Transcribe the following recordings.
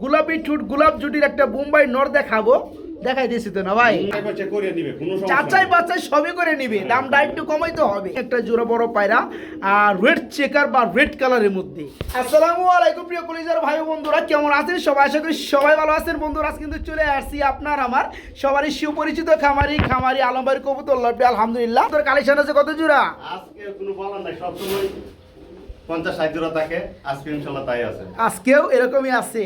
গোলাপি ঠুট গোলাপ জুটির একটা বোম্বাই নর দেখাবো, দেখাই দিয়েছি তো না ভাই, চাচাই বাচ্চাই সবই করে নিবে, দামটা একটু কমাইতে হবে। একটা জোড়া বড় পায়রা আর রেড চেকার বা রেড কালারের মধ্যে। আসসালামু আলাইকুম প্রিয় কলিজার ভাই বন্ধুরা, কেমন আছেন সবাই? আশা করি সবাই ভালো আছেন বন্ধুরা। আজ কিন্তু চলে আসছি আপনার আমার সবারই সুপরিচিত খামারি আলম ভাইয়ের কবুতর লটবে। আলহামদুলিল্লাহ, তোর কালেকশন আছে কত জোড়া? আজকে কোনো বলার নাই, সবসময় 50-60 জোড়া থাকে, আজকে ইনশাআল্লাহ তাই আছে। আজকেও এরকমই আছে।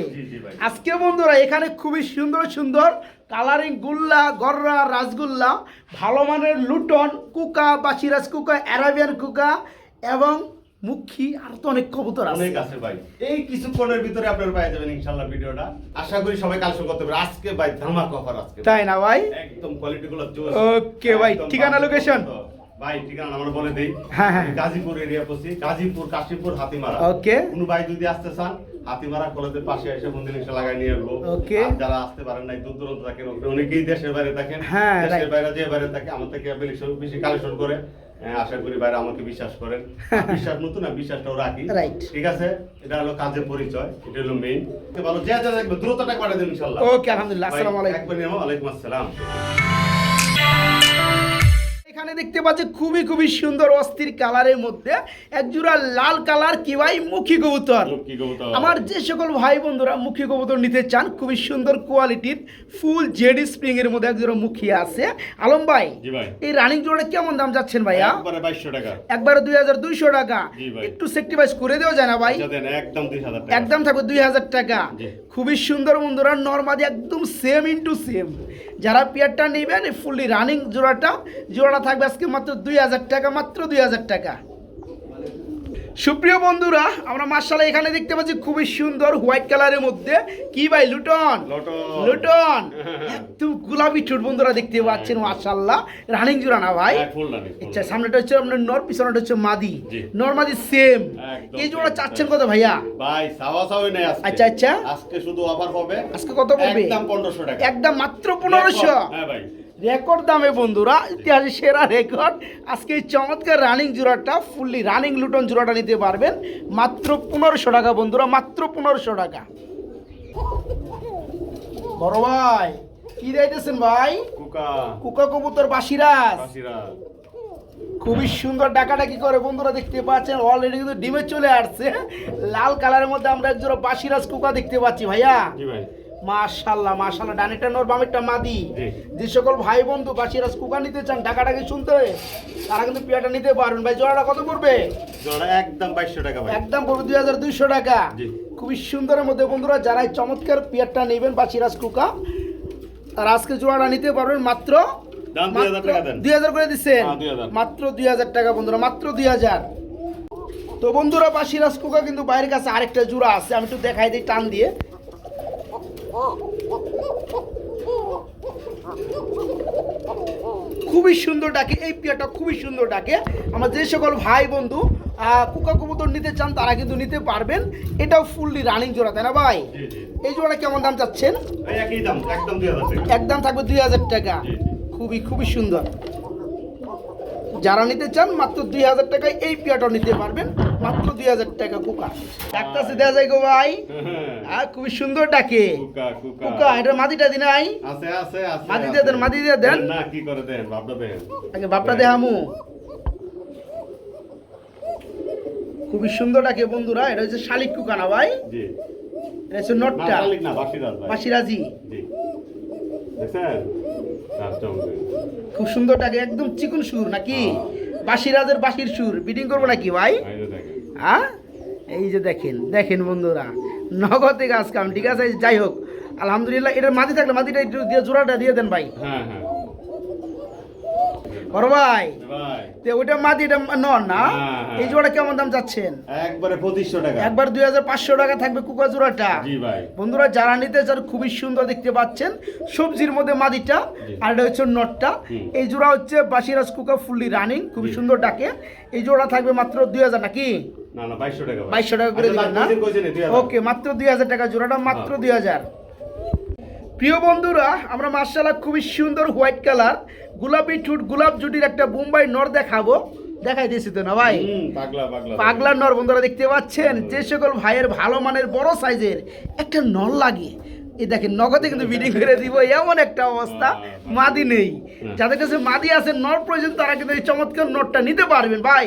আজকে বন্ধুরা এখানে খুবই সুন্দর সুন্দর কালারিং গুল্লা, গররা, রাসগুল্লা, ভালো মানের লুটন, কুকা বা সিরাজ কুকা, অ্যারাবিয়ান কুকা এবং মুখী আর তো অনেক কবুতর আছে। অনেক আছে ভাই, এই কিছুক্ষণের ভিতরে আপনারা পেয়ে যাবেন ইনশাআল্লাহ ভিডিওটা। আশা করি সবাই কালেকশন করতে পারবে। আজকে ভাই ধামাকা অফার আজকে, তাই না ভাই? একদম কোয়ালিটি গুলো জোস। ওকে ভাই, ঠিকানা লোকেশন ভাই? ঠিকানা আমরা বলে দেই। হ্যাঁ, গাজীপুর এরিয়া পড়ছি, গাজীপুর, কাশীপুর, হাতিমারা। ওকে, কোনো ভাই যদি আসতে চান হাতিমারা কলেজের পাশে এসে মন্দির রিক্সা লাগাই নিয়ে আসবো। ওকে, যারা আসতে পারেন নাই, দূর দূরান্ত থাকেন, অনেকেই দেশের বাইরে থাকেন, হ্যাঁ, দেশের বাইরে যে বাইরে থাকে আমার থেকে বেশি কালেকশন করে। আশা করি ভাইরা আমাকে বিশ্বাস করেন। বিশ্বাস নতুন না, বিশ্বাসটাও রাখি। ঠিক আছে, এটা হলো কাজের পরিচয়, এটা হলো মেইন। ভালো যা যা দেখবে দ্রুতটা করে দেন ইনশাআল্লাহ। ওকে, আলহামদুলিল্লাহ। আসসালামু আলাইকুম। একবার নিয়ে ওয়ালাইকুম আসসালাম। এখানে দেখতে পাচ্ছি খুবই খুবই সুন্দর অস্থির কালারের মধ্যে এক জোড়া লাল কালার কি ভাই মুখী কবুতর। আমার যে সকল ভাই বন্ধুরা মুখী কবুতর নিতে চান, খুবই সুন্দর কোয়ালিটির ফুল জেডি স্প্রিং এর মধ্যে এক জোড়া মুখী আছে। আলম ভাই, এই রানিং জোড়া কেমন দাম যাচ্ছেন ভাইয়া? একবারে 2200 টাকা। একবারে 2200 টাকা। একটু সেক্রিফাইস করে দেওয়া যায় না ভাই? একদম 2000 টাকা। একদম থাকবে 2000 টাকা। খুবই সুন্দর বন্ধুরা, নরমালি একদম সেম ইনটু সেম। যারা পেয়ারটা নেবেন ফুললি রানিং জোড়াটা থাকবে আজকে মাত্র 2000 টাকা, মাত্র 2000 টাকা। সুপ্রিয় বন্ধুরা, আমরা মাশাআল্লাহ এখানে দেখতে পাচ্ছি খুবই সুন্দর হোয়াইট কালারের মধ্যে কি ভাই লুটন একদম গোলাপি ঠোঁট বন্ধুরা দেখতে পাচ্ছেন। মাশাআল্লাহ রানিং জোড়া না ভাই? আচ্ছা, সামনেটা হচ্ছে আপনার নর, পিছনেটা হচ্ছে মাদি। নর মাদি সেম। এই জোড়া চাচ্ছেন কত ভাইয়া? ভাই সাওয়া সাওই নাই আজকে। আচ্ছা আচ্ছা, আজকে শুধু অফার হবে। আজকে কত পড়বে? একদম 1500 টাকা। একদম মাত্র 1500। হ্যাঁ ভাই, রেকর্ড দামে বন্ধুরা, ইতিহাসে সেরা রেকর্ড। আজকে এই চমৎকার রানিং জোড়াটা ফুললি রানিং লুটন জোড়াটা নিতে পারবেন মাত্র 1500 টাকা বন্ধুরা, মাত্র 1500 টাকা। বড় ভাই কি দিতেছেন ভাই? কুকা কবুতর বাসিরাজ। খুবই সুন্দর ডাকাডাকি করে বন্ধুরা দেখতে পাচ্ছেন। অলরেডি কিন্তু ডিমে চলে আসছে। লাল কালারের মধ্যে আমরা এক জোড়া বাসিরাজ কুকা দেখতে পাচ্ছি ভাইয়া। মাশাআল্লাহ মাশাআল্লাহ, ডানেরটা নর বামেরটা মাদি। যে সকল ভাই বন্ধু বাসিরাজ কুকা নিতে চান, ডাকাডাকি শুনতে তারা কিন্তু পেয়ারটা নিতে পারবেন। ভাই জোড়াটা কত পড়বে? জোড়া একদম 2200 টাকা ভাই। একদম পড়বে 2200 টাকা। খুবই সুন্দরের মধ্যে বন্ধুরা, যারা চমৎকার পেয়ারটা নেবেন বাসিরাজ কুকা, তারা আজকে জোড়াটা নিতে পারবেন মাত্র 2000 করে দিচ্ছেন। মাত্র 2000 টাকা বন্ধুরা, মাত্র 2000। তো বন্ধুরা বাসিরাজ কুকা কিন্তু বাইরের কাছে আরেকটা জোড়া আছে, আমি একটু দেখাই দিই টান দিয়ে। খুবই সুন্দর ডাকে এই পেয়ারটা, খুবই সুন্দর ডাকে। আমার যে সকল ভাই বন্ধু কুকা কবুতর নিতে চান তারা কিন্তু নিতে পারবেন। এটাও ফুললি রানিং জোড়া, তাই না ভাই? এই জোড়া কেমন দাম চাচ্ছেন? একই দাম, একদম 2000 টাকা। একদম থাকবে 2000 টাকা। খুবই খুবই সুন্দর। যারা নিতে চান মাত্র 2000 টাকায় এই পেয়ারটা নিতে পারবেন, মাত্র 2000 টাকা। কুকা ডাকতেছে, দেওয়া যায় গো ভাই। খুবই সুন্দর ডাকে কুকা। এটা মাদিটা দি নাই? আছে আছে আছে। মাদি দিয়ে দেন, মাদি দিয়ে দেন না। কি করে দেন? বাপটা দেন আগে, বাপটা দেখামু। খুবই সুন্দর ডাকে বন্ধুরা। এটা হচ্ছে শালিক কুকা না ভাই? জি। এটা হচ্ছে নটটা। না শালিক না, বাসিরাজ ভাই। বাসিরাজি। জি। দেখেন খুব সুন্দর ডাকে, একদম চিকন সুর নাকি? বাসিরাজের বাসির সুর। বিডিং করবো নাকি ভাই? হ্যাঁ, এই যে দেখেন দেখেন বন্ধুরা, নগদে গাছ কাম। ঠিক আছে, যাই হোক আলহামদুলিল্লাহ। এটার মাটি থাকলে মাটিটা একটু দিয়ে জোড়াটা দিয়ে দেন ভাই। হ্যাঁ হ্যাঁ বড় ভাই, ওইটা মাদি, এটা নন না? এই জোড়া কেমন দাম যাচ্ছেন? একবারে 2500 টাকা। একবার 2500 টাকা থাকবে কুকা জোড়াটা। জি ভাই। বন্ধুরা যারা নিতে চান, খুবই সুন্দর দেখতে পাচ্ছেন, সবজির মধ্যে মাদিটা আর এটা হচ্ছে নটটা। এই জোড়া হচ্ছে বাসিরাজ কুকা ফুললি রানিং, খুবই সুন্দর ডাকে। এই জোড়া থাকবে মাত্র 2000 নাকি? না না, 2200 টাকা। 2200 টাকা করে দিবেন না? ওকে, মাত্র 2000 টাকা জোড়াটা, মাত্র 2000। প্রিয় বন্ধুরা, আমরা মাশাআল্লাহ খুবই সুন্দর হোয়াইট কালার গোলাপি ঠুট গোলাপ জুটির একটা বোম্বাই নর দেখাবো, দেখাই দিয়েছি তো না ভাই, পাগলা পাগলা পাগলা নর বন্ধুরা দেখতে পাচ্ছেন। যে সকল ভাইয়ের ভালো মানের বড় সাইজের একটা নর লাগে, এই দেখেন নগদে কিন্তু বিডিং করে দিব, এমন একটা অবস্থা। মাদি নেই, যাদের কাছে মাদি আছে নর প্রয়োজন তারা কিন্তু এই চমৎকার নটটা নিতে পারবেন। ভাই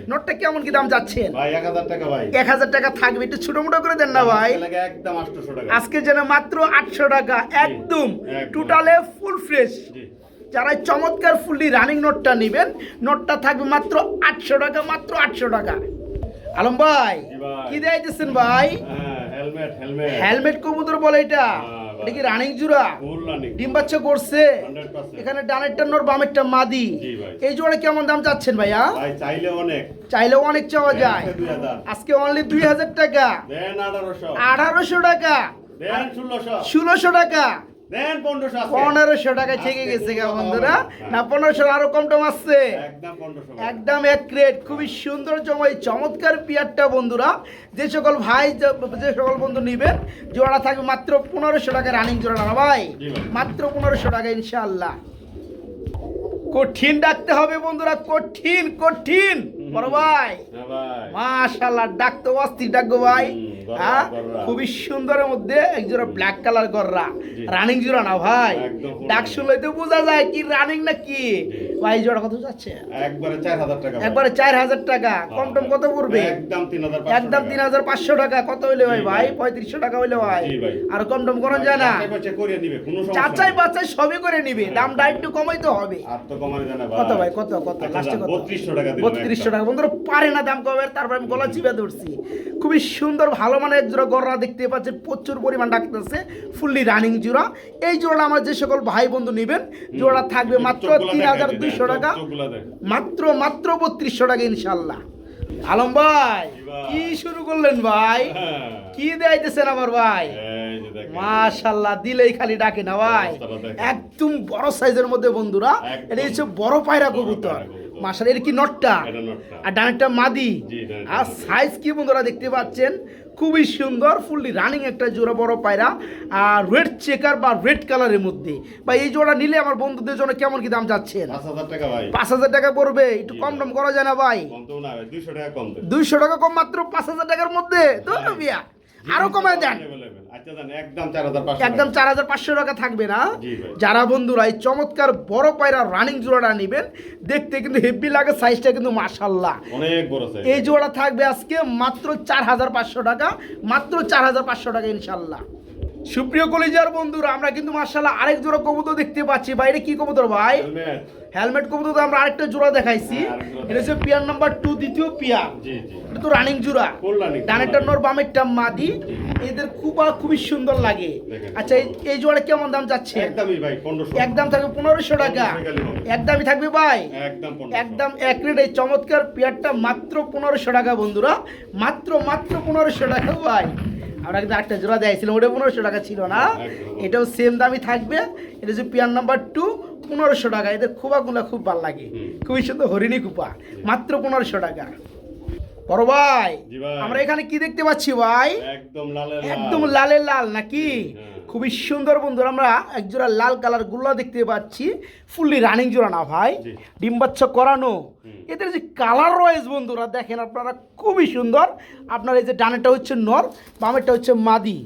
নটটা কেমন কি দাম যাচ্ছেন? ভাই 1000 টাকা ভাই। 1000 টাকা থাকবে, একটু ছোট মোটো করে দেন না ভাই। একদম 800 টাকা আজকে যেন মাত্র 800 টাকা, একদম টোটালে ফুল ফ্রেশ। যারা চমৎকার ফুললি রানিং নোটটা নেবেন, নোটটা থাকবে মাত্র 800 টাকা, মাত্র 800 টাকা। আলম ভাই কি দিয়েছেন ভাই? হেলমেট হেলমেট হেলমেট কবুতর বলে এটা, এটা কি রানিং জোড়া? ডিম বাচ্চা করছে। এখানে ডানেরটা নর বামেরটা মাদি। এই জোড়া কেমন দাম চাচ্ছেন ভাইয়া? ভাই চাইলেও অনেক চাওয়া যায়। আজকে অনলি 2000 টাকা, দেন 1800 টাকা, দেন 1600 টাকা, দেন 1500 টাকা থেকে গেছে গা বন্ধুরা। না 1500 আরো কম টম আসছে, একদম 1500 একদম এক রেট। খুবই সুন্দর জমাই চমৎকার পিয়ারটা বন্ধুরা। যে সকল ভাই যে সকল বন্ধু নিবেন, জোড়া থাকবে মাত্র 1500 টাকা রানিং জোড়া না ভাই, মাত্র 1500 টাকা ইনশাআল্লাহ। কঠিন ডাকতে হবে বন্ধুরা, কঠিন কঠিন বড় ভাই। মাশাআল্লাহ ডাকতে অস্থির ডাকবো ভাই। হ্যাঁ খুবই সুন্দরের মধ্যে এক জোড়া ব্ল্যাক কালার গররা, রানিং জোড়া না ভাই। ডাক শুনলে তো বোঝা যায় কি রানিং না কি ভাই। জোড়া কত যাচ্ছে? একবারে 4000 টাকা, একবারে 4000 টাকা। কম টম কত পড়বে? একদম 3500, একদম 3500 টাকা। কত হইলে ভাই? ভাই 3500 টাকা হইলে ভাই, আর কম টম করা যায় না? চাচাই বাচ্চাই সবই করে নিবে, দামটা একটু কমাইতে হবে। আর তো কমানো যায় না ভাই। কত ভাই? কত কত লাস্টে কত? 3200 টাকা দিন। 3200 টাকা বন্ধুরা পারে না দাম কমাবে, তারপর আমি গলা চিপে ধরছি। খুবই সুন্দর ভালো মানে এক জোড়া গররা দেখতে পাচ্ছেন, প্রচুর পরিমাণ ডাকতেছে, ফুললি রানিং জোড়া। এই জোড়া আমার যে সকল ভাই বন্ধু নেবেন, জোড়া থাকবে মাত্র 3200 টাকা, মাত্র 3200 টাকা ইনশাআল্লাহ। আলম ভাই কি শুরু করলেন ভাই? কি দেখাইতেছেন আমার ভাই? মাশাআল্লাহ দিলেই খালি ডাকে না ভাই। একদম বড় সাইজের মধ্যে বন্ধুরা, এটা হচ্ছে বড় পায়রা কবুতর। মাশাআল্লাহ, এর কি নটটা আর ডানেরটা মাদি। আর সাইজ কি বন্ধুরা দেখতে পাচ্ছেন, খুবই সুন্দর ফুললি রানিং একটা জোড়া বড় পায়রা, আর রেড চেকার বা রেড কালারের মধ্যে। বা এই জোড়া নিলে আমার বন্ধুদের জন্য কেমন কি দাম যাচ্ছেন? 5000 টাকা ভাই। 5000 টাকা পড়বে, একটু কম টম করা যায় না ভাই? কম তো না ভাই, 200 টাকা কম দেন। 200 টাকা কম, মাত্র 5000 টাকার মধ্যে তো বিয়া। আরো কমায় দেন, আচ্ছা দেন একদম 4500, একদম 4500 টাকা থাকবে না? যারা বন্ধুরা এই চমৎকার বড় পায়রা রানিং জোড়াটা নেবেন, দেখতে কিন্তু হেভি লাগে, সাইজটা কিন্তু মাশাআল্লাহ অনেক বড় সাইজ। এই জোড়া থাকবে আজকে মাত্র 4500 টাকা, মাত্র 4500 টাকা ইনশাআল্লাহ। সুপ্রিয় কলিজার বন্ধুরা, আমরা কিন্তু মাশাআল্লাহ আরেক জোড়া কবুতর দেখতে পাচ্ছি। বাইরে কি কবুতর ভাই? হেলমেট কবুতর। তো আমরা আরেকটা জোড়া দেখাইছি, এটা হচ্ছে পিয়ার নাম্বার 2, দ্বিতীয় পিয়ার। এটা তো রানিং জোড়া, ডানেরটা নর বামেরটা মাদি। এদের খুবই সুন্দর লাগে। আচ্ছা এই জোড়া কেমন দাম যাচ্ছে? একদমই ভাই 1500, একদম থাকবে 1500 টাকা, একদমই থাকবে ভাই, একদম এক রেট। এই চমৎকার পিয়ারটা মাত্র 1500 টাকা বন্ধুরা, মাত্র 1500 টাকা ভাই। আমরা কিন্তু একটা জোড়া দিয়েছিলাম, ওটা 1500 টাকা ছিল না, এটাও সেম দামই থাকবে। এটা হচ্ছে পিয়ার নাম্বার 2, 1500 টাকা। এদের খোপাগুলো খুব ভালো লাগে, খুবই সুন্দর হরিণী খোপা, মাত্র 1500 টাকা। বড় ভাই আমরা এখানে কি দেখতে পাচ্ছি ভাই? একদম লালের লাল নাকি? খুবই সুন্দর বন্ধুরা, আমরা এক জোড়া লাল কালার গুল্লা দেখতে পাচ্ছি, ফুললি রানিং জোড়া না ভাই, ডিম বাচ্চা করানো। এদের যে কালার রয়েছে বন্ধুরা দেখেন আপনারা, খুবই সুন্দর। আপনার এই যে ডানেরটা হচ্ছে নর, বামেরটা হচ্ছে মাদি।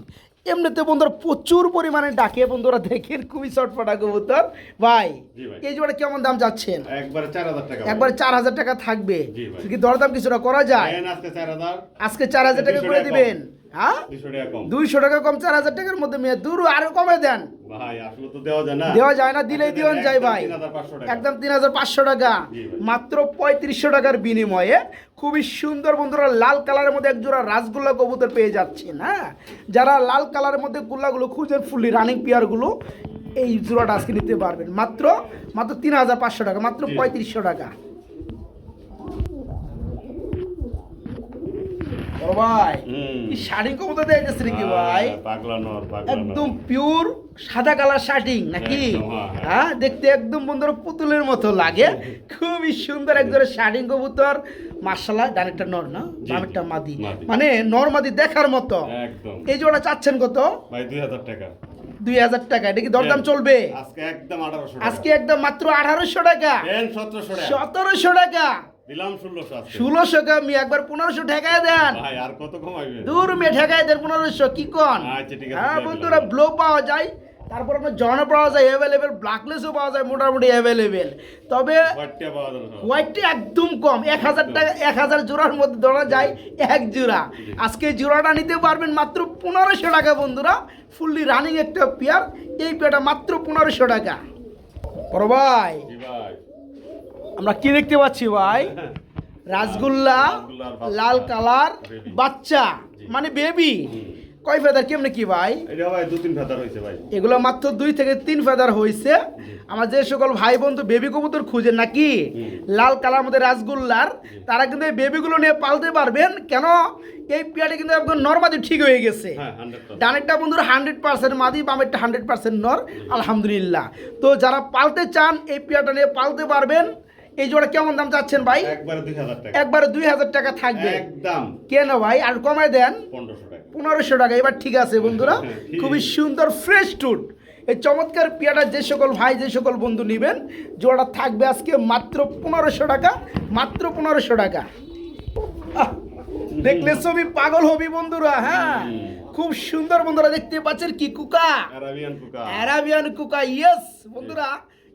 এমনিতে বন্ধুরা প্রচুর পরিমাণে ডাকে বন্ধুরা, দেখেন খুবই চটপটা কবুতর ভাই। এই জোড়া কেমন দাম যাচ্ছেন? একবারে 4000 টাকা, একবারে 4000 টাকা থাকবে। কি দরদাম কিছুটা করা যায়? আজকে 4000 টাকা করে দিবেন। হ্যাঁ 200 টাকা কম, 4000 টাকার মধ্যে মেয়ে দূর আরো কমে দেন ভাই। আসলে তো দেওয়া যায় না, দেওয়া যায় না, দিলেই দিওন যায় ভাই। একদম 3500 টাকা, মাত্র 3500 টাকার বিনিময়ে খুবই সুন্দর বন্ধুরা লাল কালারের মধ্যে এক জোড়া রাসগোল্লা কবুতর পেয়ে যাচ্ছেন। হ্যাঁ যারা লাল কালারের মধ্যে গুল্লাগুলো খুঁজেন, ফুললি রানিং পিয়ারগুলো, এই জোড়াটা আজকে নিতে পারবেন মাত্র 3500 টাকা, মাত্র 3500 টাকা। ভাই শাড়ি কবুতর দেখতেছে নাকি ভাই? একদম পিওর সাদা কালার শার্টিং নাকি? হ্যাঁ দেখতে একদম বন্ধুরা পুতুলের মতো লাগে, খুবই সুন্দর একজোড়া শার্টিং কবুতর। মাশাআল্লাহ, ডানেরটা নর না, বামেরটা মাদি, মানে নর মাদি দেখার মতো। এই জোড়া চাচ্ছেন কত ভাই? 2000 টাকা। 2000 টাকা। এটা কি দরদাম চলবে? আজকে একদম 1800 টাকা, আজকে একদম মাত্র 1800 টাকা, 1700 টাকা, 1700 টাকা, দিলাম 1600 আছে 1600 আমি একবার 1500 ঠেকায় দেন ভাই আর কত কমাইবে দূর মে ঠেকায় দেন 1500 কি কোন আচ্ছা ঠিক আছে হ্যাঁ বন্ধুরা ব্লো পাওয়া যায় তারপর আপনার জন পাওয়া যায় অ্যাভেলেবেল ব্ল্যাকলেসও পাওয়া যায় মোটামুটি অ্যাভেলেবেল তবে হোয়াইটটা পাওয়া যাবে না হোয়াইটটি একদম কম 1000 টাকা 1000 জোড়ার মধ্যে ধরা যায় এক জোড়া আজকে জোড়াটা নিতে পারবেন মাত্র 1500 টাকা বন্ধুরা ফুললি রানিং একটা পেয়ার এই পেয়ারটা মাত্র 1500 টাকা বড় ভাই জি ভাই আমরা কি দেখতে পাচ্ছি ভাই রাসগোল্লা লাল কালার বাচ্চা মানে বেবি কয় ফেদার কেমনে কি ভাই এটা ভাই 2-3 ফেদার হইছে ভাই এগুলো মাত্র 2 থেকে 3 ফেদার হয়েছে আমার যে সকল ভাই বন্ধু বেবি কবুতর খুঁজেন নাকি লাল কালার মধ্যে রাসগোল্লার তারা কিন্তু এই বেবিগুলো নিয়ে পালতে পারবেন কেন এই পেয়ারটা কিন্তু একদম নরমাদি ঠিক হয়ে গেছে হ্যাঁ 100% ডানেরটা বন্ধুরা 100% মাদি বামেরটা 100% নর আলহামদুলিল্লাহ তো যারা পালতে চান এই পেয়ারটা নিয়ে পালতে পারবেন এই জোড়া কেমন দাম চাচ্ছেন ভাই একবারে 2000 টাকা একবারে 2000 টাকা থাকবে একদম কেন ভাই আর কমায় দেন 1500 টাকা 1500 টাকা এবার ঠিক আছে বন্ধুরা খুবই সুন্দর ফ্রেশ টুট এই চমৎকার পেয়ারটা যে সকল ভাই যে সকল বন্ধু নেবেন জোড়াটা থাকবে আজকে মাত্র 1500 টাকা মাত্র 1500 টাকা আহ, দেখলে ছবি পাগল হবি বন্ধুরা হ্যাঁ খুব সুন্দর বন্ধুরা দেখতে পাচ্ছেন কি কুকা আরাবিয়ান কুকা অ্যারাবিয়ান কুকা ইয়েস বন্ধুরা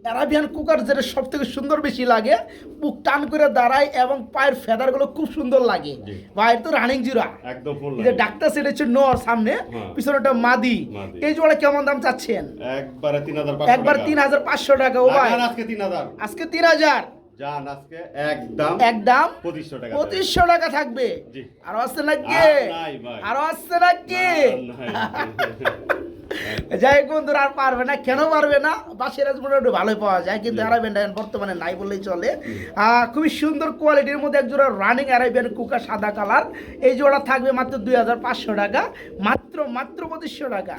অ্যারাবিয়ান কুকার যেটা সব থেকে সুন্দর বেশি লাগে বুক টান করে দাঁড়ায় এবং পায়ের ফেদারগুলো খুব সুন্দর লাগে ভাইয়ের তো রানিং জিরা একদম ফুল এই যে ডাক্তার সেট হচ্ছে নর সামনে পিছনেটা মাদি এই জোড়া কেমন দাম চাচ্ছেন একবারে 3500 একবার 3500 টাকা ও ভাই আজকে 3000 আজকে 3000 জান আজকে একদম একদম 2500 টাকা 2500 টাকা থাকবে জি আরো আসছে নাকি আর নাই ভাই আরো আসছে নাকি নাই যাই হোক বন্ধুরা আর পারবে না কেন পারবে না বাসের মোটামুটি ভালোই পাওয়া যায় কিন্তু অ্যারাবিয়ানটা বর্তমানে নাই বললেই চলে খুবই সুন্দর কোয়ালিটির মধ্যে এক জোড়া রানিং অ্যারাবিয়ান কুকা সাদা কালার এই জোড়া থাকবে মাত্র 2500 টাকা মাত্র মাত্র 2500 টাকা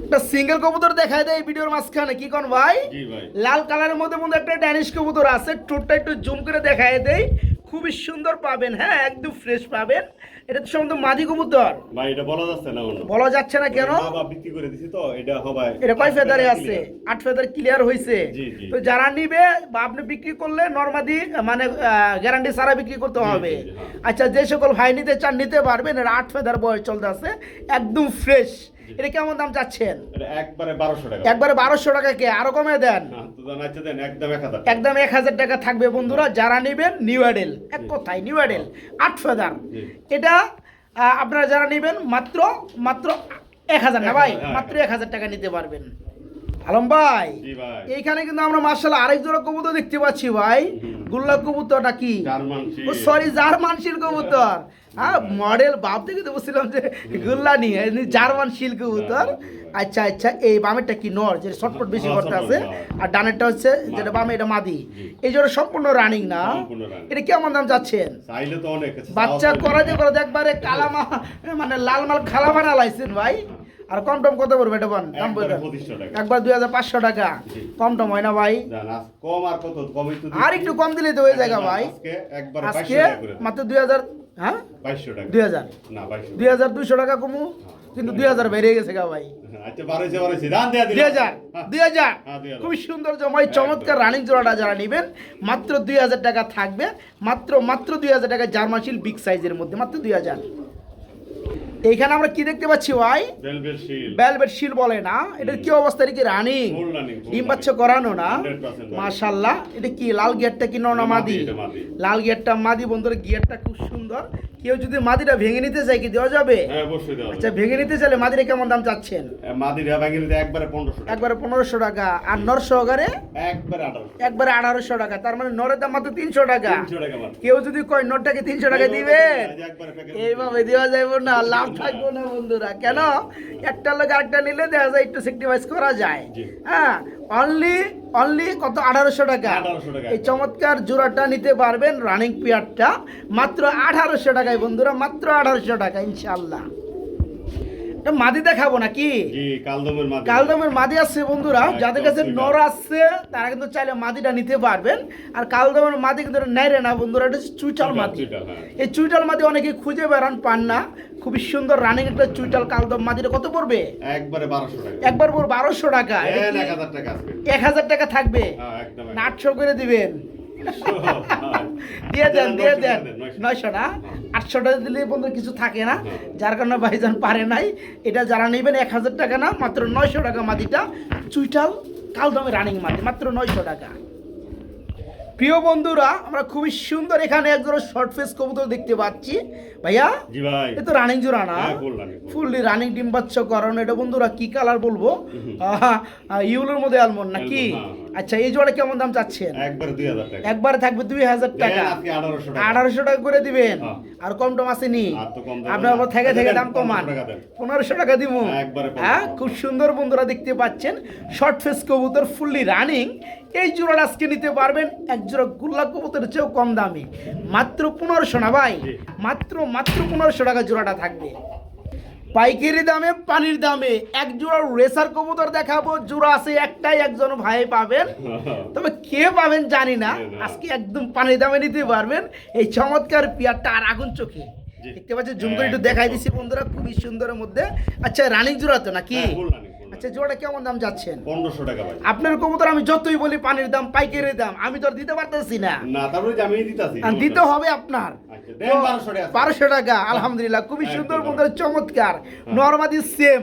একটা সিঙ্গেল কবুতর দেখায় দেয় এই ভিডিওর মাঝখানে কি কোন ভাই জি ভাই লাল কালারের মধ্যে মধ্যে একটা ড্যানিশ কবুতর আছে ঠোঁটটা একটু জুম করে দেখায় দেয় খুবই সুন্দর পাবেন হ্যাঁ একদম ফ্রেশ পাবেন এটা তো সম্ভবত মাদি কবুতর ভাই এটা বলা যাচ্ছে না অন্য বলা যাচ্ছে না কেন বাবা বিক্রি করে দিছি তো এটা হবে এটা কয় ফেদারে আছে 8 ফেদার ক্লিয়ার হয়েছে জি, জি। তো যারা নিবে বা আপনি বিক্রি করলে নরমাদি মানে গ্যারান্টি ছাড়া বিক্রি করতে হবে জি, হ্যাঁ। আচ্ছা যে সকল ভাই নিতে চান নিতে পারবেন এর 8 ফেদার বয়স চলতে আছে একদম ফ্রেশ এটা কেমন দাম চাচ্ছেন এটা একবারে 1200 টাকা একবারে 1200 টাকা কে আরো কমে দেন হ্যাঁ, তো জানাইতে দেন একদম 1000 একদম 1000 টাকা থাকবে বন্ধুরা যারা নেবেন নিউ অ্যাডেল এক কথায় নিউ অ্যাডেল 8 ফেদার জি। এটা আপনারা যারা নেবেন মাত্র মাত্র 1000 না ভাই হ্যাঁ। মাত্র 1000 টাকা নিতে পারবেন আলম ভাই জি ভাই এইখানে কিন্তু আমরা মার্শাল্লাহ আরেক জোড়া কবুতর দেখতে পাচ্ছি ভাই গুল্লা কবুতরটা কি জার্মান ও সরি জার্মান শিল কবুতর হ্যাঁ মডেল বাপ থেকে তো বুঝছিলাম যে গুল্লা নিয়ে জার্মান শিল কবুতর আচ্ছা আচ্ছা এই বামেরটা কি নর যে শর্টপট বেশি করতে আছে আর ডানেরটা হচ্ছে যেটা বামে এটা মাদি এই জোড়া সম্পূর্ণ রানিং না সম্পূর্ণ running। এটা কেমন দাম যাচ্ছেন চাইলে তো অনেক আছে বাচ্চা করাতে করাতে একবারে কালামা মানে লাল মাল খালা বানা লাইছেন ভাই আর কম টম কত পড়বে এটা বল দাম বলে একবারে 2500 টাকা একবার 2500 টাকা কম টম হয় না ভাই জান আজ কম আর কত কমই তো আর একটু কম দিলে তো হয়ে যায়গা ভাই আজকে একবারে আজকে 2200 টাকা করে দেন। মাত্র 2000 হ্যাঁ 2200 টাকা 2000 না 2200 2200 টাকা কমু কিন্তু 2000 বেরিয়ে গেছে গা ভাই আচ্ছা 1200 দান দেয়া দিলাম 2000 2000 হ্যাঁ, 2000 খুবই সুন্দর জমাই চমৎকার রানিং জোড়াটা যারা নেবেন মাত্র 2000 টাকা থাকবে মাত্র মাত্র 2000 টাকা জার্মান শিল বিগ সাইজের মধ্যে মাত্র 2000 এইখানে আমরা কি দেখতে পাচ্ছি ভাই ভেলভেট শিল ভেলভেট শিল বলে না এটার কি অবস্থা এটা কি রানিং ফুল রানিং ডিম বাচ্চা করানো না 100% মাশাআল্লাহ এটা কি লাল গিয়ারটা কি নর না মাদি এটা মাদি। লাল গিয়ারটা মাদি বন্ধুরা গিয়ারটা খুব সুন্দর কেউ যদি মাদিটা ভেঙে নিতে চায় কি দেওয়া যাবে হ্যাঁ অবশ্যই দেওয়া আচ্ছা ভেঙে নিতে চাইলে মাদিটা কেমন দাম চাচ্ছেন মাদিরা ভাঙিয়ে দিতে একবারে 1500 টাকা একবারে 1500 টাকা আর নর সহকারে একবারে 1800 একবারে 1800 টাকা তার মানে নরের দাম মাত্র 300 টাকা 300 টাকা মাত্র কেউ যদি কয় নরটাকে 300 টাকা দিবে একবারে প্যাকেট এইভাবে দেওয়া যাবে না লাভ থাকবে না বন্ধুরা কেন একটা লোক আরেকটা নিলে দেখা যায় একটু সেক্রিফাইস করা যায় জি। হ্যাঁ অনলি কত 1800 টাকা 1800 টাকা। এই চমৎকার জোড়াটা নিতে পারবেন রানিং পিয়ারটা মাত্র 1800 টাকায় বন্ধুরা মাত্র 1800 টাকা ইনশাআল্লাহ এটা মাদি দেখাবো নাকি জি কালদমের মাদি কালদমের মাদি আছে বন্ধুরা একদম যাদের কাছে ঠিক নর আছে তারা কিন্তু চাইলে মাদিটা নিতে পারবেন আর কালদমের মাদি কিন্তু নেড়ে না বন্ধুরা এটা হচ্ছে চুইটাল মাদি চুইটাল, হ্যাঁ। এই চুইটাল মাদি অনেকে খুঁজে বেড়ান পান না খুবই সুন্দর রানিং একটা চুইটাল কালদম মাদিটা কত পড়বে একবারে 1200 টাকা একবার পর 1200 টাকা এটা দেন কি 1000 টাকা আজকে 1000 টাকা থাকবে হ্যাঁ একদম না 800 করে দিবেন দিয়ে দেন 900 না 800 টাকা দিলে বন্ধু কিছু থাকে না, যার কারণে ভাইজান পারে নাই। এটা যারা নেবেন 1000 টাকা না, মাত্র 900 টাকা মাদিটা, চুইটাল কালদমে রানিং মাদি, মাত্র 900 টাকা। প্রিয় বন্ধুরা, আমরা খুবই সুন্দর এখানে একজোড়া শর্ট ফেস কবুতর দেখতে পাচ্ছি। ভাইয়া জি ভাই, এ তো রানিং জোড়া না? ফুললি রানিং ডিম বাচ্চা করানো। এটা বন্ধুরা কি কালার বলবো? ইউলোর মধ্যে আলমন্ড নাকি? আচ্ছা, এই জোড়া কেমন দাম চাচ্ছেন? একবারে 2000 টাকা। একবারে থাকবে 2000 টাকা। 1800 টাকা করে দিবেন। আর কম টম আসেনি? আপনার আবার থেকে থেকে দাম কমান, 1500 টাকা দিব। হ্যাঁ, খুব সুন্দর বন্ধুরা দেখতে পাচ্ছেন শর্ট ফেস কবুতর ফুললি রানিং। এই জোড়াটা আজকে নিতে পারবেন এক জোড়া গুল্লা কবুতরের চেয়েও কম দামে, মাত্র 1500 না ভাই, মাত্র 1500 টাকা জোড়াটা থাকবে। পাইকারি দামে পানির দামে এক জোড়া রেসার কবুতর দেখাবো। জোড়া আছে একটাই, একজন ভাই পাবেন, তবে কে পাবেন জানি না। আজকে একদম পানির দামে নিতে পারবেন এই চমৎকার পিয়ারটা। আর আগুন চোখে দেখতে পাচ্ছেন, জুম করে একটু দেখাই দিচ্ছি বন্ধুরা, খুবই সুন্দরের মধ্যে। আচ্ছা, রানিং জোড়া তো নাকি? আচ্ছা, জোড়াটা কেমন দাম যাচ্ছেন? 1500 টাকা ভাই। আপনার কবুতর আমি যতই বলি পানির দাম পাইকারি দাম, আমি তো আর দিতে পারতেছি না। না, তারপরে আমি দিতাছি, দিতে হবে আপনার। আচ্ছা, দেন 1200 টাকা। আলহামদুলিল্লাহ, খুবই সুন্দর বন্ধুরা, চমৎকার নরমাদি সেম।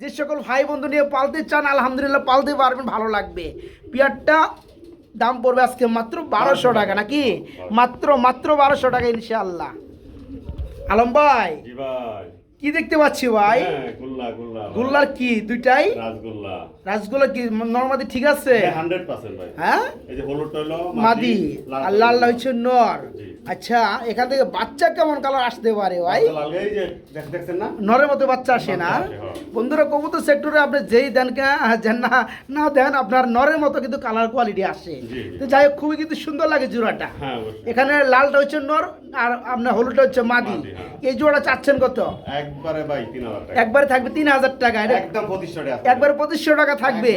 যে সকল ভাই বন্ধু নিয়ে পালতে চান আলহামদুলিল্লাহ পালতে পারবেন, ভালো লাগবে। পিয়ারটা দাম পড়বে আজকে মাত্র 1200 টাকা নাকি? মাত্র 1200 টাকা ইনশাআল্লাহ। আলম ভাই, জি ভাই, কি দেখতে পাচ্ছি ভাই? গুল্লার কি দুইটাই? রাসগোল্লা কি নরমাদি ঠিক আছে? 100% ভাই। হ্যাঁ, এই যে হলুদটা হলো মাদি আর লালটা হচ্ছে নর। আচ্ছা, এখান থেকে বাচ্চা কেমন কালার আসতে পারে ভাই? এই যে দেখছেন না, নরের মতো বাচ্চা আসে না? বন্ধুরা, কবুতর সেক্টরে আপনি যেই দেন না দেন, আপনার নরের মতো কিন্তু কালার কোয়ালিটি আসে। তো যাই হোক, খুবই কিন্তু সুন্দর লাগে জোড়াটা। এখানে লালটা হচ্ছে নর আর আপনার হলুদটা হচ্ছে মাদি। এই জোড়া চাচ্ছেন কত? একবারে ভাই 3000 টাকা। একবারে থাকবে 3000 টাকা। একদম 2500 টাকা। একবারে 2500 টাকা থাকবে।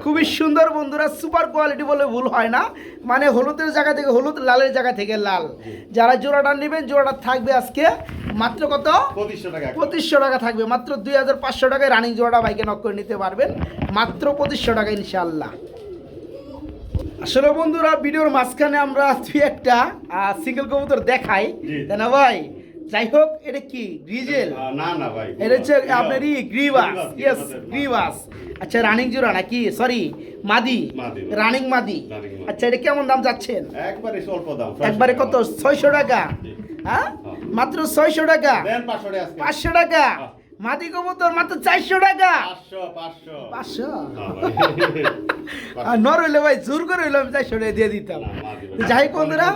খুবই সুন্দর বন্ধুরা, সুপার কোয়ালিটি বলে ভুল হয় না। মানে হলুদের জায়গা থেকে হলুদ, লালের জায়গা থেকে লাল। যারা জোড়াটা নেবেন, জোড়াটা থাকবে আজকে মাত্র কত? 2500 টাকা। 2500 টাকা থাকবে। মাত্র 2500 টাকায় রানিং জোড়াটা ভাইকে নক করে নিতে পারবেন, মাত্র 2500 টাকা ইনশাআল্লাহ। আসলে বন্ধুরা, ভিডিওর মাঝখানে আমরা একটা সিঙ্গেল কবুতর দেখাই, তাই না ভাই? যাই হোক, এটা কি গ্রিজেল? না না ভাই, এটা হচ্ছে আপনার গ্রিবাস। ইয়েস, গ্রিবাস। আচ্ছা, রানিং জোড়া নাকি? সরি, মাদি, রানিং মাদি। আচ্ছা, এটা কেমন দাম যাচ্ছেন? একবারে স্বল্প দাম। একবারে কত? 600 টাকা। হ্যাঁ, মাত্র 600 টাকা। 500 টাকা। মাদি কবুতর মাত্র 400 টাকা। 500 নর হইলে ভাই জোর করে হইলে আমি 400 টাকা দিয়ে দিতাম। যাই হোক বন্ধুরা,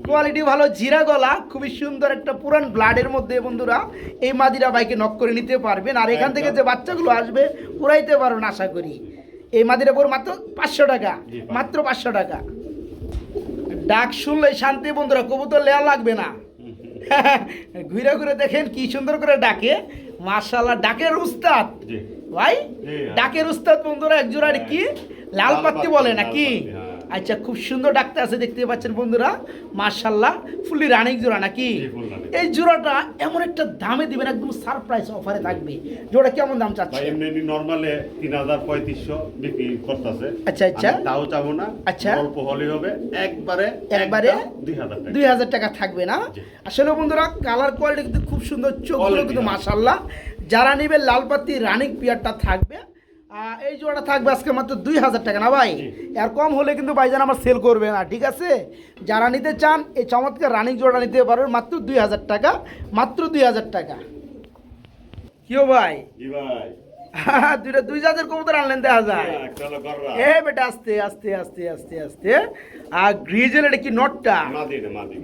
কোয়ালিটি ভালো, জিরা গলা, খুবই সুন্দর একটা পুরান ব্লাডের মধ্যে বন্ধুরা এই মাদিরা বাইকে নক করে নিতে পারবেন। আর এখান থেকে যে বাচ্চাগুলো আসবে উড়াইতে পারবেন আশা করি। এই মাদিরা পর মাত্র 500 টাকা, মাত্র 500 টাকা। ডাক শুনলে শান্তি বন্ধুরা, কবুতর লেয়া লাগবে না। ঘুরে ঘুরে দেখেন কি সুন্দর করে ডাকে, মাশাআল্লাহ। ডাকের উস্তাদ ভাই, ডাকের উস্তাদ বন্ধুরা। এক জোড়া কি লাল পাত্তি বলে নাকি? আচ্ছা, খুব সুন্দর ডাকতে আছে, দেখতে পাচ্ছেন বন্ধুরা, মাশাআল্লাহ। ফুললি রানিং জোড়া নাকি? এই জোড়াটা এমন একটা দামে দিবেন, একদম সারপ্রাইজ অফারে থাকবে। জোড়া কেমন দাম চাচ্ছে? ভাই এমনি নরমালে 3500 বিক্রি করতেছে। আচ্ছা আচ্ছা, তাও চাবো না। আচ্ছা, অল্প হলে হবে, একবারে 2000 টাকা থাকবে না? আসলে বন্ধুরা, কালার কোয়ালিটি কিন্তু খুব সুন্দর, চোখগুলো কিন্তু মাশাআল্লাহ। যারা নেবে লালপাতি রানিং পিয়ারটা থাকবে। এই জোড়াটা থাকবে আজকে মাত্র 2000 টাকা না ভাই? আর কম হলে কিন্তু ভাইজান আমার সেল করবে না, ঠিক আছে? যারা নিতে চান এই চমৎকার রানিং জোড়াটা নিতে পারবেন মাত্র 2000 টাকা, মাত্র 2000 টাকা। কিও ভাই? জি ভাই, দুই জাতের কবুতর আনলেন দেখা যায়। এ বেটা, আস্তে আস্তে আস্তে আস্তে আস্তে। আর গ্রিজেল, এটা কি নটটা?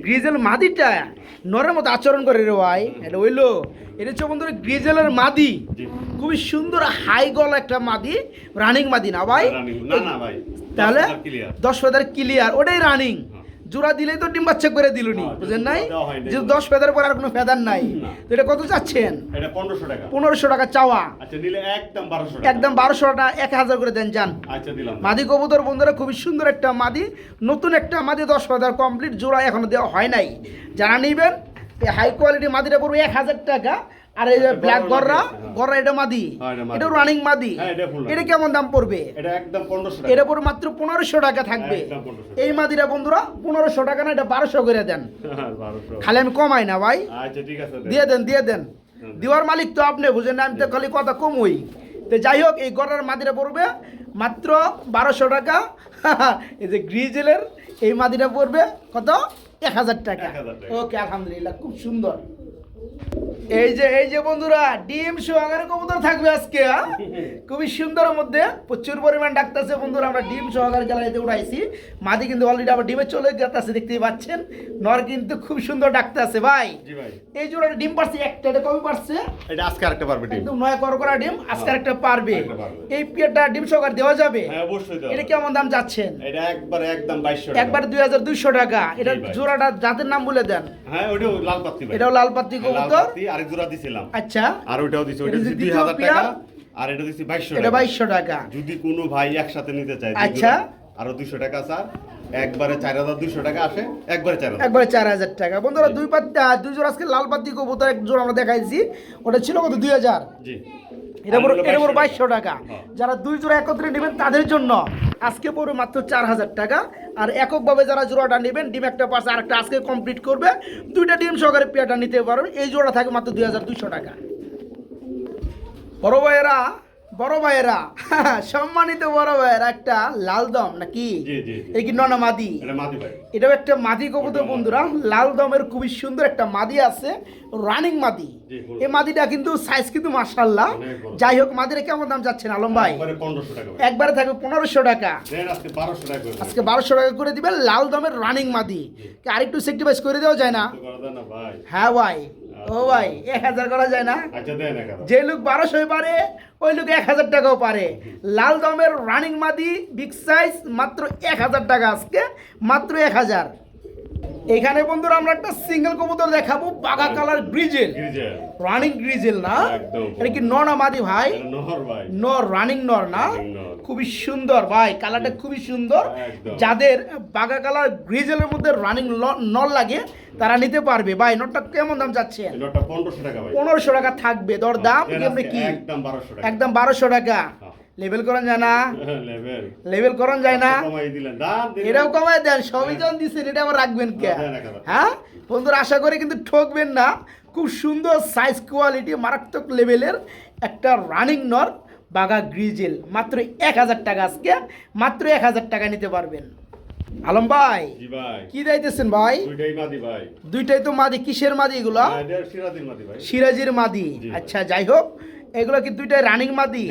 গ্রিজেল মাদিটা নরের মতো আচরণ করে রে ভাই। এটা হইলো, এটা হচ্ছে বন্ধুরা গ্রিজেলের মাদি। খুবই সুন্দর হাই গলা একটা মাদি, রানিং মাদি না ভাই? তাহলে 10 ফেদার ক্লিয়ার, ওটাই রানিং। জোড়া দিলেই তো ডিম বাচ্চা করে দিলুনি, বুঝেন নাই? যে 10 ফেদার পর আর কোনো ফেদার নাই। তো এটা কত চাচ্ছেন? এটা 1500 টাকা। 1500 টাকা চাওয়া। আচ্ছা, নিলে একদম 1200 টাকা। একদম 1200 টাকা, 1000 করে দেন যান। আচ্ছা, দিলাম। মাদি কবুতর বন্ধুরা, খুবই সুন্দর একটা মাদি, নতুন একটা মাদি, 10 ফেদার কমপ্লিট, জোড়া এখনো দেওয়া হয় নাই। যারা নেবেন এই হাই কোয়ালিটি মাদিটা পড়বে 1000 টাকা। আর এই যে ব্ল্যাক গররা গররা এটা মাদি, এটা রানিং মাদি, এটা কেমন দাম পড়বে? এটা একদম 1500 টাকা। এটা পড়বে মাত্র 1500 টাকা থাকবে। এই মাদিরা বন্ধুরা 1500 টাকা না, এটা 1200 করে দেন। 1200 খালি আমি কমাই না ভাই। আচ্ছা ঠিক আছে, দিয়ে দেন। দেওয়ার মালিক তো আপনি, বুঝেন না, আমি তো খালি কথা কমই। তো যাই হোক, এই গররার মাদিরা পড়বে মাত্র 1200 টাকা। এই যে গ্রিজেলের এই মাদিরা পড়বে কত? 1000 টাকা। ওকে, আলহামদুলিল্লাহ, খুব সুন্দর। এই যে বন্ধুরা ডিম সহকারে কবুতর থাকবে আজকে, খুবই সুন্দরের মধ্যে প্রচুর পরিমাণ ডাকতেছে বন্ধুরা। আমরা ডিম সহকারে গ্যালারিতে উঠাইছি, মাদি কিন্তু অলরেডি আবার ডিমে চলে যেতেছে, দেখতেই পাচ্ছেন। নর কিন্তু খুব সুন্দর ডাকতে আছে ভাই। জি ভাই, এই জোড়াটা ডিম পারছে একটা, এটা কবে পারছে? এটা আজকে আরেকটা পারবে ডিম, একদম নয় করা ডিম, আজকে আরেকটা পারবে। এই পেয়ারটা ডিম সহকারে দেওয়া যাবে? হ্যাঁ অবশ্যই দেওয়া। এটা কেমন দাম যাচ্ছেন? এটা একদম 2200 টাকা। একবার 2200 টাকা। এটা জোড়াটা জাতের নাম বলে দেন। হ্যাঁ ওইটাও লাল পাত্তি ভাই, এটাও লাল পাত্তি কবুতর। আরেক জোড়া দিছিলাম। আচ্ছা, আর ওইটাও দিছি, ওইটা দিছি 2000 টাকা, আর এটা দিছি 2200 টাকা। এটা 2200 টাকা। যদি কোনো ভাই একসাথে নিতে চায়, আচ্ছা, আরো 200 টাকা স্যার, একবারে 4200 টাকা আসে, একবারে 4000 টাকা। বন্ধুরা দুই জোড়া আজকে লাল পাত্তি কবুতর এক জোড়া আমরা দেখাইছি, ওটা ছিল কত? 2000। জি, এটা পুরো 2200 টাকা। যারা দুই জোড়া একত্রে নেবেন তাদের জন্য আজকে পড়বে মাত্র 4000 টাকা। আর এককভাবে যারা জোড়াটা নেবেন, ডিম একটা পাশে আর একটা আজকে কমপ্লিট করবে, দুইটা ডিম সহকারে পেয়ারটা নিতে পারবেন। এই জোড়া থাকে মাত্র 2200 টাকা। বড় ভাইয়েরা সম্মানিত বড় ভাইয়েরা, একটা লাল দম নাকি? এই কি ননা মাদি? এটাও একটা মাদি কবুতর বন্ধুরা, লাল দমের খুবই সুন্দর একটা মাদি আছে, রানিং মাদি। এই মাদিটা কিন্তু সাইজ কিন্তু মাশাআল্লাহ। যাই হোক, মাদিরা কেমন দাম যাচ্ছেন আলম ভাই? একবারে থাকবে 1500 টাকা। আজকে 1200 টাকা করে দিবেন, লাল দমের রানিং মাদি। আরেকটু সেক্টিভাইজ করে দেওয়া যায় না? হ্যাঁ ভাই, ও ভাই 1000 করা যায় না? যে লোক 1200 পারে ওই লোক 1000 টাকাও পারে। লাল দমের রানিং মাদি বিগ সাইজ মাত্র 1000 টাকা, আজকে মাত্র 1000। এখানে বন্ধুরা আমরা একটা সিঙ্গেল কবুতর দেখাবো, বাগা কালার গ্রিজেল, রানিং গ্রিজেল না? এটা কি নর না মাদি ভাই? নর, রানিং নর না? খুবই সুন্দর ভাই, কালারটা খুবই সুন্দর। যাদের বাগা কালার গ্রিজেলের মধ্যে রানিং নর লাগে তারা নিতে পারবে। ভাই নরটা কেমন দাম যাচ্ছেন? 1500 টাকা থাকবে। দর দাম কি? একদম 1200 টাকা। লেভেল করেন যায় না? লেভেল করেন যায় না? এটাও কমাই দেন, সবই জন দিচ্ছেন, এটা আবার রাখবেন কে? হ্যাঁ বন্ধুরা, আশা করি কিন্তু ঠকবেন না। খুব সুন্দর সাইজ, কোয়ালিটি মারাত্মক লেভেলের একটা রানিং নর বাগা গ্রিজেল, মাত্র 1000 টাকা। আজকে মাত্র 1000 টাকা নিতে পারবেন। আলম ভাই কি দিতেছেন ভাই? দুইটাই তো মাদি। কিসের মাদি এগুলো? সিরাজির মাদি। আচ্ছা, যাই হোক, এগুলো কি দুইটাই রানিং মাদি?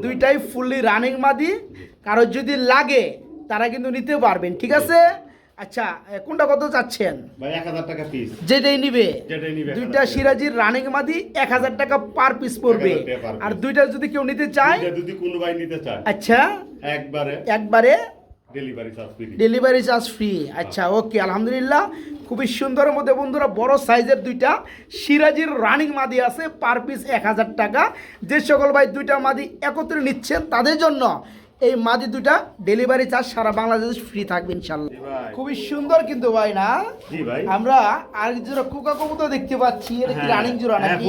দুইটাই ফুললি রানিং মাদি। কারোর যদি লাগে তারা কিন্তু নিতে পারবেন, ঠিক আছে? আচ্ছা, কোনটা কত চাচ্ছেন? 1000 টাকা পিস, যেটাই নিবে। দুইটা সিরাজির রানিং মাদি 1000 টাকা পার পিস পড়বে। আর দুইটা যদি কেউ নিতে চায়, যদি কোনো ভাই নিতে চায়, আচ্ছা একবারে ডেলিভারি চার্জ ফ্রি। আচ্ছা, ওকে, আলহামদুলিল্লাহ। খুবই সুন্দরের মধ্যে বন্ধুরা বড় সাইজের দুইটা সিরাজির রানিং মাদি আছে, পার পিস 1000 টাকা। যে সকল ভাই দুইটা মাদি একত্রে নিচ্ছেন তাদের জন্য এই মাদি দুইটা ডেলিভারি চার্জ সারা বাংলাদেশ ফ্রি থাকবে ইনশাল্লাহ। খুবই সুন্দর কিন্তু ভাই না? আমরা আর জোড়া কুকা কবুতর দেখতে পাচ্ছি, এটা কি রানিং জোড়া নাকি?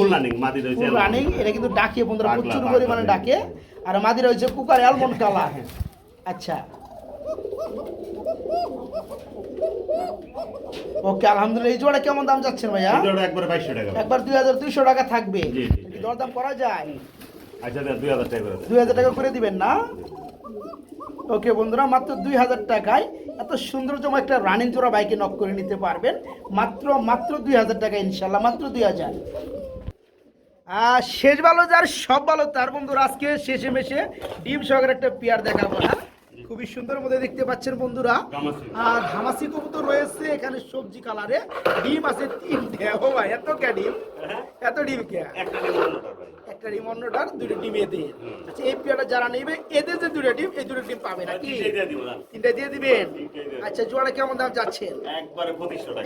Full running. এটা কিন্তু ডাকে বন্ধুরা, প্রচুর পরিমাণে ডাকে। আর মাদি রয়েছে কুকার অ্যালমন্ড কালার। আচ্ছা, ওকে, আলহামদুলিল্লাহ। এই জোড়া কেমন দাম যাচ্ছেন ভাইয়া? একবার 2200 টাকা থাকবে। দরদাম করা যায়? আচ্ছা, 2000 টাকা করে দিবেন না? ওকে বন্ধুরা, মাত্র 2000 টাকায় এত সৌন্দর্যময় একটা রানিং জোড়া বাইকে নক করে নিতে পারবেন, মাত্র 2000 টাকা ইনশাল্লাহ, মাত্র 2000। শেষ ভালো যার সব ভালো তার বন্ধুরা, আজকে শেষে মেশে ডিম সহকারে একটা পেয়ার দেখাবো। হ্যাঁ, খুবই সুন্দর মধ্যে দেখতে পাচ্ছেন বন্ধুরা। আর হামাসি কবুতর রয়েছে এখানে সবজি কালারে, ডিম আছে 3টে। ও ভাই, এত কে ডিম? এত ডিম কে? একটা ডিম অন্যটার, দুটো ডিম এদের। আচ্ছা, এই পেয়ারটা যারা নেবে এদের যে দুটো ডিম, এই দুটো ডিম পাবে নাকি? 3টে দিয়ে দিবেন। আচ্ছা, জোড়া কেমন দাম যাচ্ছেন?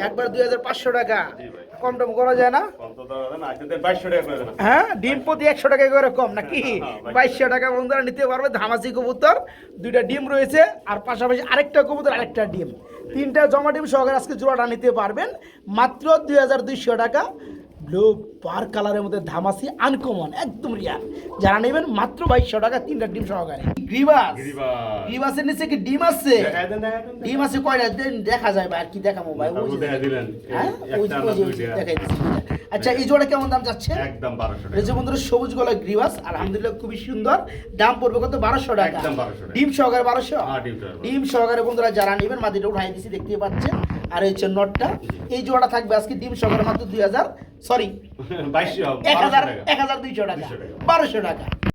একবার 2500 টাকা। কম টম করা যায় না? হ্যাঁ, ডিম প্রতি 100 টাকা করে কম নাকি? 2200 টাকা বন্ধুরা নিতে পারবে। ধামাসি কবুতর, দুইটা ডিম রয়েছে, আর পাশাপাশি আরেকটা কবুতর, আরেকটা ডিম, 3টা জমা ডিম সহকারে আজকে জোড়াটা নিতে পারবেন মাত্র 2200 টাকা। ব্লু পার কালারের মধ্যে ধামাসি আনকমন একদম রিয়ার, যারা নেবেন মাত্র 2200 টাকা 3টা ডিম সহকারে। গ্রিবাস, গ্রিবাসের নিচে কি ডিম আছে? ডিম আছে কয়টা দেখা যায় ভাই? আর কি দেখাবো ভাই? ওই যে দিলেন, হ্যাঁ ওই যে দেখাই দিচ্ছি। আচ্ছা এই জোড়া কেমন দাম যাচ্ছে? একদম 1200 টাকা। এই যে বন্ধুরা সবুজ গলা গ্রিবাস আলহামদুলিল্লাহ খুবই সুন্দর, দাম পড়বে কত? 1200 টাকা। একদম 1200 টাকা। ডিম সহকারে 1200? হ্যাঁ ডিম সহকারে। ডিম সহকারে বন্ধুরা যারা নেবেন মাটিটা উঠাই দিছি দেখতে পাচ্ছেন। আর এই হচ্ছে নটটা, এই জোড়াটা থাকবে আজকে ডিম সহকারে মাত্র 2000 সরি 2200 1200 টাকা 1200 টাকা 1200 টাকা।